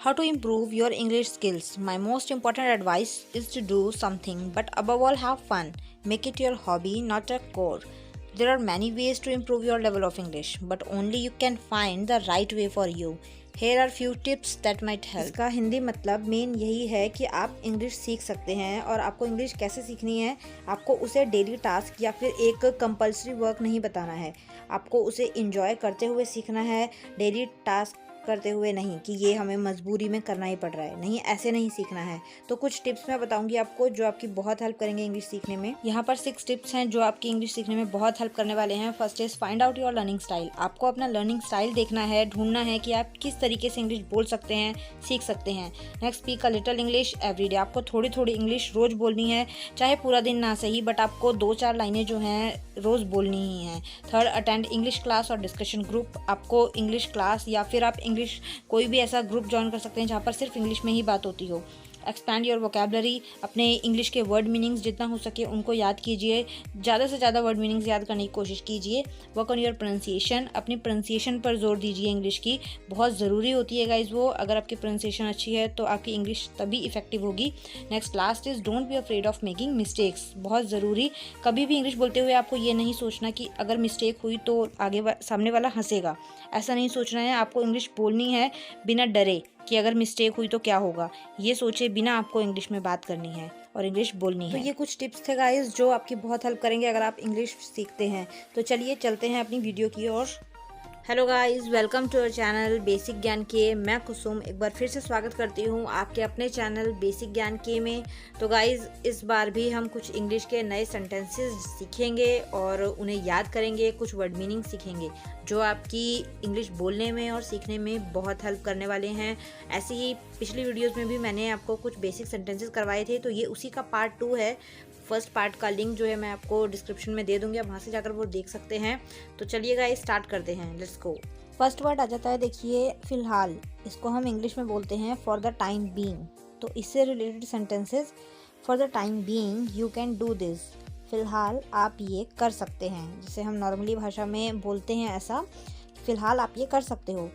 How to improve your English skills? My most important advice is to do something, but above all, have fun. Make it your hobby, not a chore. There are many ways to improve your level of English, but only you can find the right way for you. Here are few tips that might help. इसका हिंदी मतलब main यही है कि आप English सीख सकते हैं और आपको इंग्लिश कैसे सीखनी है। आपको उसे डेली टास्क या फिर एक कंपल्सरी वर्क नहीं बताना है। आपको उसे इंजॉय करते हुए सीखना है, डेली टास्क करते हुए नहीं कि ये हमें मजबूरी में करना ही पड़ रहा है। नहीं, ऐसे नहीं सीखना है। तो कुछ टिप्स मैं बताऊंगी आपको जो आपकी बहुत हेल्प करेंगे इंग्लिश सीखने में। यहाँ पर 6 टिप्स हैं जो आपकी इंग्लिश सीखने में बहुत हेल्प करने वाले हैं। First is find out your learning style. आपको अपना लर्निंग स्टाइल देखना है, ढूंढना है कि आप किस तरीके से इंग्लिश बोल सकते हैं, सीख सकते हैं। Next, speak a little English every day. आपको थोड़ी थोड़ी इंग्लिश रोज बोलनी है, चाहे पूरा दिन ना सही, बट आपको 2-4 लाइनें जो हैं रोज बोलनी ही हैं। थर्ड, अटेंड इंग्लिश क्लास और डिस्कशन ग्रुप। आपको इंग्लिश क्लास या फिर आप इंग्लिश कोई भी ऐसा ग्रुप ज्वाइन कर सकते हैं जहाँ पर सिर्फ इंग्लिश में ही बात होती हो। Expand your vocabulary. अपने इंग्लिश के वर्ड मीनिंग्स जितना हो सके उनको याद कीजिए, ज़्यादा से ज़्यादा वर्ड मीनिंग्स याद करने की कोशिश कीजिए। Work on your pronunciation. अपनी प्रोनाउंसिएशन पर जोर दीजिए, इंग्लिश की बहुत ज़रूरी होती है गाइज वो। अगर आपकी प्रोनाउंसिएशन अच्छी है तो आपकी इंग्लिश तभी इफेक्टिव होगी। Next, last is don't be afraid of making mistakes. बहुत ज़रूरी, कभी भी इंग्लिश बोलते हुए आपको ये नहीं सोचना कि अगर मिस्टेक हुई तो सामने वाला हंसेगा। ऐसा नहीं सोचना है। आपको इंग्लिश बोलनी है बिना डरे कि अगर मिस्टेक हुई तो क्या होगा। ये सोचे बिना आपको इंग्लिश में बात करनी है और इंग्लिश बोलनी है। तो ये कुछ टिप्स थे गाइस जो आपकी बहुत हेल्प करेंगे अगर आप इंग्लिश सीखते हैं। तो चलिए चलते हैं अपनी वीडियो की ओर। Hello guys, welcome to our channel basic Gyan के। मैं कुसुम एक बार फिर से स्वागत करती हूँ आपके अपने चैनल बेसिक ज्ञान के में। तो गाइस, इस बार भी हम कुछ इंग्लिश के नए सेंटेंसेस सीखेंगे और उन्हें याद करेंगे, कुछ वर्ड मीनिंग सीखेंगे जो आपकी इंग्लिश बोलने में और सीखने में बहुत हेल्प करने वाले हैं। ऐसे ही पिछली वीडियोस में भी मैंने आपको कुछ बेसिक सेंटेंसेस करवाए थे, तो ये उसी का पार्ट 2 है। फर्स्ट पार्ट का लिंक जो है मैं आपको डिस्क्रिप्शन में दे दूंगी, आप वहाँ से जाकर वो देख सकते हैं। तो चलिए गाइस, स्टार्ट करते हैं, लेट्स गो। फर्स्ट वर्ड आ जाता है, देखिए, फिलहाल। इसको हम इंग्लिश में बोलते हैं फॉर द टाइम बीइंग। तो इससे related sentences, for the time being you can do this. फिलहाल आप ये कर सकते हैं, जिसे हम नॉर्मली भाषा में बोलते हैं ऐसा, फिलहाल आप ये कर सकते हो।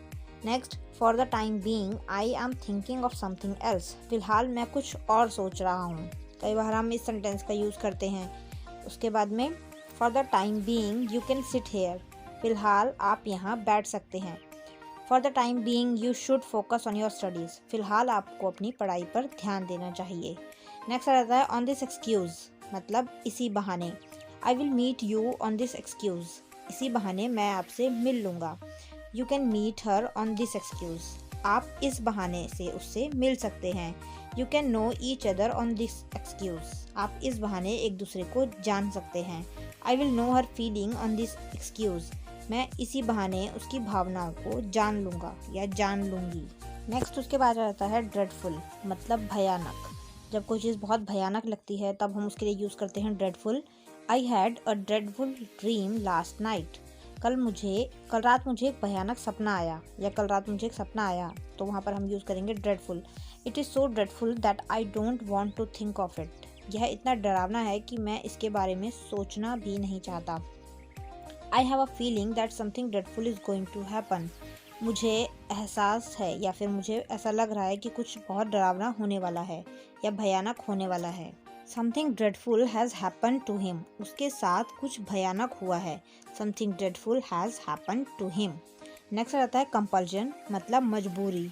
Next, for the time being I am thinking of something else. फिलहाल मैं कुछ और सोच रहा हूँ। कई बार हम इस सेंटेंस का यूज़ करते हैं। उसके बाद में, for the time being you can sit here. फिलहाल आप यहाँ बैठ सकते हैं। For the time being you should focus on your studies. फिलहाल आपको अपनी पढ़ाई पर ध्यान देना चाहिए। नेक्स्ट आ जाता है ऑन दिस एक्सक्यूज़, मतलब इसी बहाने। I will meet you on this excuse. इसी बहाने मैं आपसे मिल लूँगा। You can meet her on this excuse. आप इस बहाने से उससे मिल सकते हैं। You can know each other on this excuse. आप इस बहाने एक दूसरे को जान सकते हैं। I will know her feeling on this excuse. मैं इसी बहाने उसकी भावनाओं को जान लूँगा या जान लूँगी। नेक्स्ट उसके बाद आता है ड्रेडफुल, मतलब भयानक। जब कोई चीज़ बहुत भयानक लगती है तब हम उसके लिए यूज़ करते हैं dreadful. I had a dreadful dream last night. कल रात मुझे एक भयानक सपना आया, या कल रात मुझे एक सपना आया, तो वहाँ पर हम यूज़ करेंगे dreadful. It is so dreadful that I don't want to think of it. यह इतना डरावना है कि मैं इसके बारे में सोचना भी नहीं चाहता। I have a feeling that something dreadful is going to happen. मुझे एहसास है या फिर मुझे ऐसा लग रहा है कि कुछ बहुत डरावना होने वाला है या भयानक होने वाला है। Something dreadful has happen to him. उसके साथ कुछ भयानक हुआ है। Something dreadful has happen to him. Next आता है कंपल्जन, मतलब मजबूरी।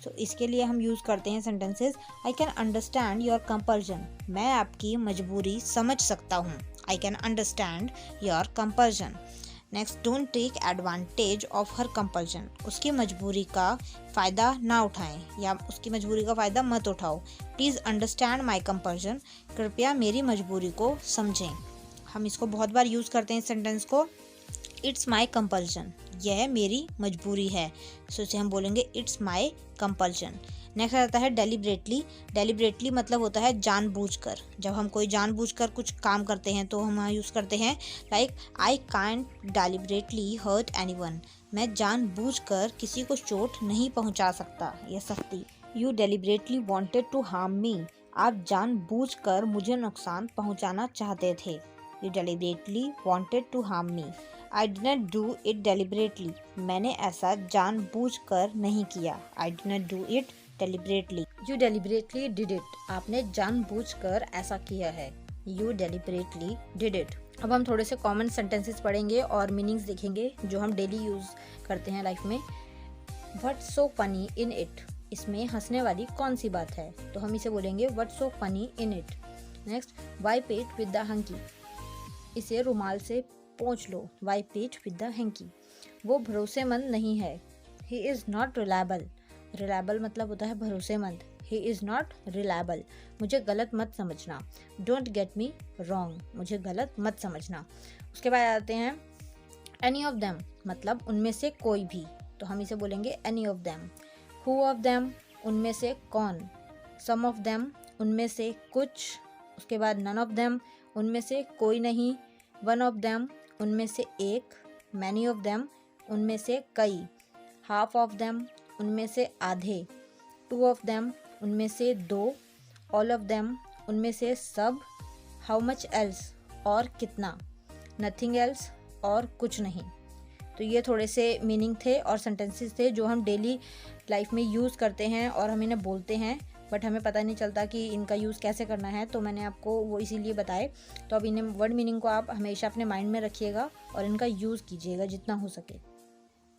सो इसके लिए हम यूज़ करते हैं sentences, I can understand your compulsion. मैं आपकी मजबूरी समझ सकता हूँ। I can understand your compulsion. Next, don't take advantage of her compulsion. उसकी मजबूरी का फ़ायदा ना उठाएं या उसकी मजबूरी का फ़ायदा मत उठाओ। Please understand my compulsion. कृपया मेरी मजबूरी को समझें। हम इसको बहुत बार यूज़ करते हैं इस सेंटेंस को। इट्स माई कंपल्जन, यह मेरी मजबूरी है। सो इसे हम बोलेंगे इट्स माई कंपल्जन। नेक्स्ट आता है डेलिब्रेटली। डेलिब्रेटली मतलब होता है जानबूझकर। जब हम कोई जानबूझकर कुछ काम करते हैं तो हम यूज़ करते हैं like I can't deliberately hurt anyone. मैं जानबूझकर किसी को चोट नहीं पहुंचा सकता या सकती। You deliberately wanted to harm me. आप जानबूझकर मुझे नुकसान पहुंचाना चाहते थे। You deliberately wanted to harm me. I didn't do it deliberately. मैंने ऐसा जानबूझकर नहीं किया। I didn't do it deliberately. You deliberately did it. आपने जानबूझकर ऐसा किया है. You deliberately did it. अब हम थोड़े से कॉमन सेंटेंसेस पढ़ेंगे और मीनिंग्स देखेंगे जो हम डेली यूज़ करते हैं लाइफ में. What's so funny in it? इसमें हंसने वाली कौन सी बात है? तो हम इसे बोलेंगे What's so funny in it? Next, wipe it with the hanky. इसे रुमाल से पोंछ लो. Wipe it with the hanky. वो भरोसेमंद नहीं है. He is not reliable. Reliable मतलब होता है भरोसेमंद. He is not reliable. मुझे गलत मत समझना. Don't get me wrong. मुझे गलत मत समझना. उसके बाद आते हैं any of them मतलब उनमें से कोई भी. तो हम इसे बोलेंगे any of them. Who of them उनमें से कौन. Some of them उनमें से कुछ. उसके बाद none of them उनमें से कोई नहीं. One of them उनमें से एक. Many of them उनमें से कई. Half of them उनमें से आधे. Two of them उनमें से दो. All of them उनमें से सब. How much else और कितना. Nothing else और कुछ नहीं. तो ये थोड़े से मीनिंग थे और सेंटेंसेस थे जो हम डेली लाइफ में यूज़ करते हैं और हम इन्हें बोलते हैं, बट हमें पता नहीं चलता कि इनका यूज़ कैसे करना है. तो मैंने आपको वो इसीलिए बताए. तो अब इन्हें वर्ड मीनिंग को आप हमेशा अपने माइंड में रखिएगा और इनका यूज़ कीजिएगा जितना हो सके.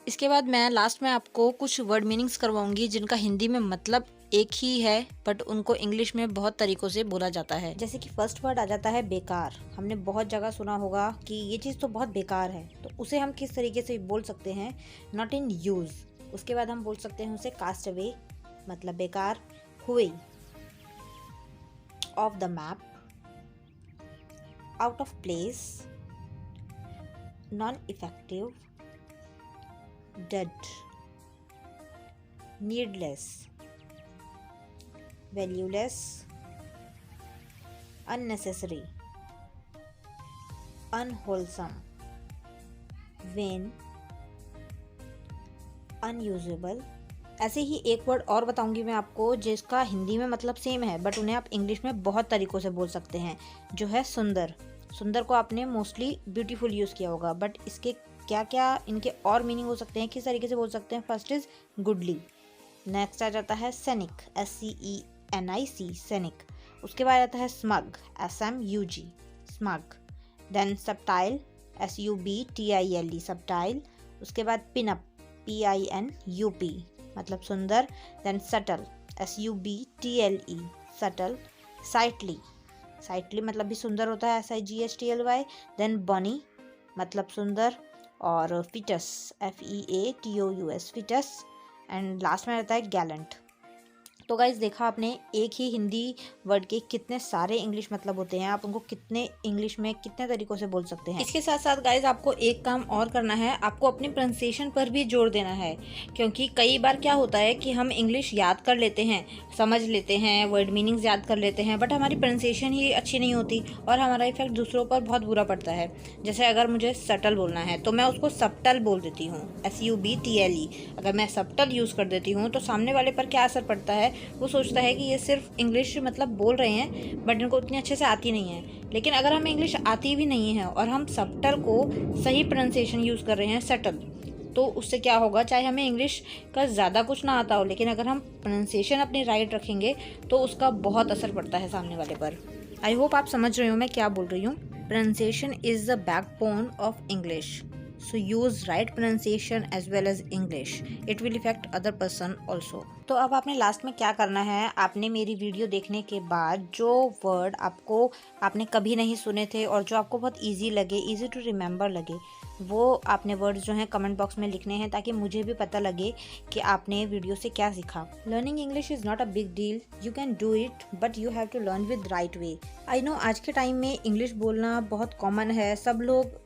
इसके बाद मैं लास्ट में आपको कुछ वर्ड मीनिंग्स करवाऊंगी जिनका हिंदी में मतलब एक ही है बट उनको इंग्लिश में बहुत तरीक़ों से बोला जाता है. जैसे कि फर्स्ट वर्ड आ जाता है बेकार. हमने बहुत जगह सुना होगा कि ये चीज़ तो बहुत बेकार है, तो उसे हम किस तरीके से बोल सकते हैं, नॉट इन यूज़. उसके बाद हम बोल सकते हैं उसे कास्ट अवे मतलब बेकार. हुई, of the map, out of place, non effective, dead, needless, valueless, unnecessary, unwholesome, vain, unusable. ऐसे ही एक वर्ड और बताऊंगी मैं आपको जिसका हिंदी में मतलब सेम है बट उन्हें आप इंग्लिश में बहुत तरीक़ों से बोल सकते हैं, जो है सुंदर. सुंदर को आपने मोस्टली ब्यूटीफुल यूज़ किया होगा, बट इसके क्या क्या इनके और मीनिंग हो सकते हैं, किस तरीके से बोल सकते हैं. First is goodly. नेक्स्ट आ जाता है सैनिक, SCENIC, सैनिक. उसके बाद आता है smug, SMUG, smug. Then subtile, SUBTILE, subtile. उसके बाद पिनअप, PINUP, मतलब सुंदर. Then subtle, SUBTLE, subtle. Sightly, sightly मतलब भी सुंदर होता है, SIGHTLY. देन बनी मतलब सुंदर. और featous, FEATOUS, featous. And last में रहता है गैलेंट. तो गाइज देखा आपने एक ही हिंदी वर्ड के कितने सारे इंग्लिश मतलब होते हैं, आप उनको कितने इंग्लिश में कितने तरीकों से बोल सकते हैं. इसके साथ साथ गाइज आपको एक काम और करना है, आपको अपनी प्रोनाउंसिएशन पर भी जोर देना है, क्योंकि कई बार क्या होता है कि हम इंग्लिश याद कर लेते हैं, समझ लेते हैं, वर्ड मीनिंग्स याद कर लेते हैं, बट हमारी प्रोनाउंसिएशन ही अच्छी नहीं होती और हमारा इफेक्ट दूसरों पर बहुत बुरा पड़ता है. जैसे अगर मुझे सटल बोलना है तो मैं उसको सबटल बोल देती हूँ, SUBTLE. अगर मैं सबटल यूज़ कर देती हूँ तो सामने वाले पर क्या असर पड़ता है, वो सोचता है कि ये सिर्फ इंग्लिश मतलब बोल रहे हैं बट इनको उतनी अच्छे से आती नहीं है. लेकिन अगर हमें इंग्लिश आती भी नहीं है और हम सबटल को सही प्रोनाउंसिएशन यूज़ कर रहे हैं, सटल, तो उससे क्या होगा, चाहे हमें इंग्लिश का ज़्यादा कुछ ना आता हो, लेकिन अगर हम प्रोनाउंसिएशन अपनी राइट रखेंगे तो उसका बहुत असर पड़ता है सामने वाले पर. आई होप आप समझ रहे हो मैं क्या बोल रही हूँ. Pronunciation is the backbone of English. So use right pronunciation as well as English. It will affect other person also. तो अब आपने लास्ट में क्या करना है, आपने मेरी वीडियो देखने के बाद जो वर्ड आपने कभी नहीं सुने थे और जो आपको बहुत इजी लगे, इजी टू रिमेंबर लगे, वो आपने वर्ड्स जो हैं कमेंट बॉक्स में लिखने हैं ताकि मुझे भी पता लगे कि आपने वीडियो से क्या सीखा. Learning English is not a big deal. You can do it but you have to learn with right way. I know आज के टाइम में इंग्लिश बोलना बहुत कॉमन है, सब लोग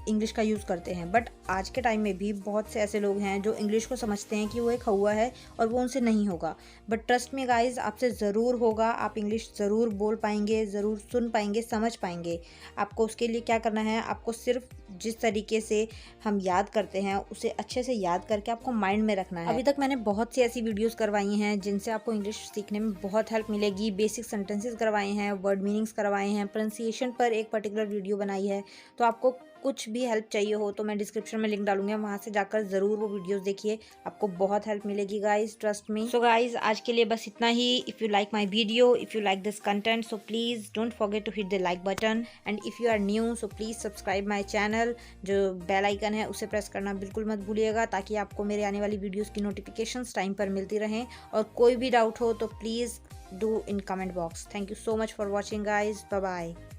इंग्लिश का यूज़ करते हैं, बट आज के टाइम में भी बहुत से ऐसे लोग हैं जो इंग्लिश को समझते हैं कि वो एक हवा है और वो उनसे नहीं होगा. बट ट्रस्ट में गाइज, आपसे ज़रूर होगा, आप इंग्लिश ज़रूर बोल पाएंगे, ज़रूर सुन पाएंगे, समझ पाएंगे. आपको उसके लिए क्या करना है, आपको सिर्फ जिस तरीके से हम याद करते हैं उसे अच्छे से याद करके आपको माइंड में रखना है. अभी तक मैंने बहुत सी ऐसी वीडियोज़ करवाई हैं जिनसे आपको इंग्लिश सीखने में बहुत हेल्प मिलेगी. बेसिक सेंटेंसेस करवाए हैं, वर्ड मीनिंग्स करवाए हैं, प्रोनाउंसिएशन पर एक पर्टिकुलर वीडियो बनाई है. तो आपको कुछ भी हेल्प चाहिए हो तो मैं डिस्क्रिप्शन में लिंक डालूंगी, वहाँ से जाकर ज़रूर वो वीडियोज़ देखिए, आपको बहुत हेल्प मिलेगी guys, trust me. So guys आज के लिए बस इतना ही। If you like my video, if you like this content, so please don't forget to hit the like button, and if you are new so please subscribe my channel. जो bell icon है उसे press करना बिल्कुल मत भूलिएगा, ताकि आपको मेरे आने वाली वीडियोज़ की नोटिफिकेशंस टाइम पर मिलती रहें। और कोई भी डाउट हो तो please do in comment box. Thank you so much for watching guys. Bye bye.